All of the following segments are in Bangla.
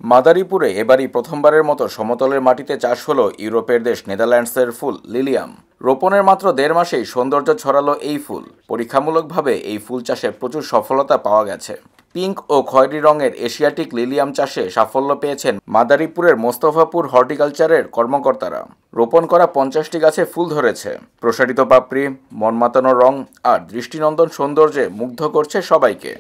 মাদারীপুরে এবারই প্রথমবারের মতো সমতলের মাটিতে চাষ হলো ইউরোপের দেশ নেদারল্যান্ডসের ফুল লিলিয়াম। রোপণের মাত্র 1.5 মাসেই সৌন্দর্য ছড়ালো এই ফুল। পরীক্ষামূলকভাবে এই ফুল চাষে প্রচুর সফলতা পাওয়া গেছে। পিঙ্ক ও খয়েরি রঙের এশিয়াটিক লিলিয়াম চাষে সাফল্য পেয়েছেন মাদারীপুরের মোস্তফাপুর হর্টিকালচারের কর্মকর্তারা। রোপণ করা 50টি গাছে ফুল ধরেছে। প্রসারিত পাপড়ি, মনমাতানো রং আর দৃষ্টিনন্দন সৌন্দর্যে মুগ্ধ করছে সবাইকে।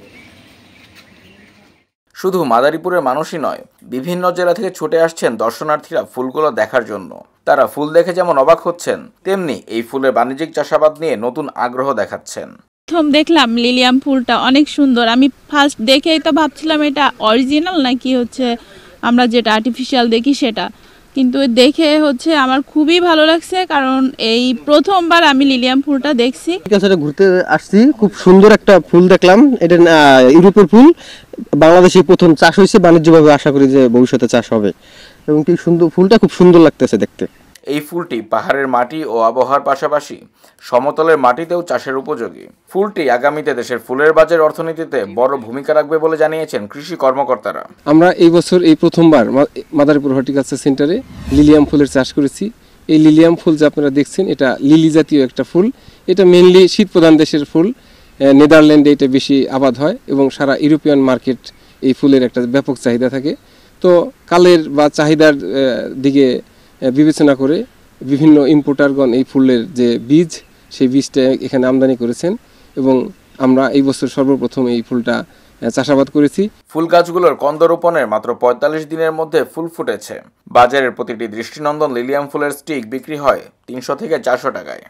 শুধু মাদারীপুরের মানুষই নয়, বিভিন্ন জেলা থেকে ছুটে আসছেন দর্শনার্থীরা ফুলগুলো দেখার জন্য। তারা ফুল দেখে যেমন অবাক হচ্ছেন, তেমনি এই ফুলের বাণিজ্যিক চাষাবাদ নিয়ে নতুন আগ্রহ দেখাচ্ছেন। প্রথম দেখলাম লিলিয়াম ফুলটা অনেক সুন্দর। আমি ফার্স্ট দেখেই তো ভাবছিলাম এটা অরিজিনাল নাকি হচ্ছে আমরা যেটা আর্টিফিশিয়াল দেখি সেটা, কিন্তু দেখে হচ্ছে আমার খুবই ভালো লাগছে, কারণ এই প্রথমবার আমি লিলিয়াম ফুলটা দেখছি। ঘুরতে আসছি, খুব সুন্দর একটা ফুল দেখলাম। এটা ইউরোপের ফুল, বাংলাদেশে প্রথম চাষ হয়েছে বাণিজ্যিকভাবে। আশা করি যে ভবিষ্যতে চাষ হবে এবং কি সুন্দর ফুলটা খুব সুন্দর লাগতেছে দেখতে। এই ফুলটি পাহাড়ের মাটি ও আবহাওয়ার পাশাপাশি সমতলের মাটিতেও চাষের উপযোগী। ফুলটি আগামীতে দেশের ফুলের বাজার অর্থনীতিতে বড় ভূমিকা রাখবে বলে জানিয়েছেন কৃষি কর্মকর্তারা। আমরা এই বছর এই প্রথমবার মাদারীপুর হর্টিকালচার সেন্টারে লিলিয়াম ফুলের চাষ করেছি। এই লিলিয়াম ফুল যে আপনারা দেখছেন, এটা লিলি জাতীয় একটা ফুল। এটা মেইনলি শীত প্রধান দেশের ফুল। নেদারল্যান্ডে এটা বেশি আবাদ হয় এবং সারা ইউরোপিয়ান মার্কেট এই ফুলের একটা ব্যাপক চাহিদা থাকে। তো কালের বা চাহিদার দিকে বিবেচনা করে বিভিন্ন ইম্পোর্টারগণ এই ফুলের যে বীজ, সেই বীজটা এখানে আমদানি করেছেন এবং আমরা এই বছর সর্বপ্রথম এই ফুলটা চাষাবাদ করেছি। ফুল গাছগুলোর কন্দ রোপণের মাত্র 45 দিনের মধ্যে ফুল ফুটেছে। বাজারের প্রতিটি দৃষ্টিনন্দন লিলিয়াম ফুলের স্টিক বিক্রি হয় 300 থেকে 400 টাকায়।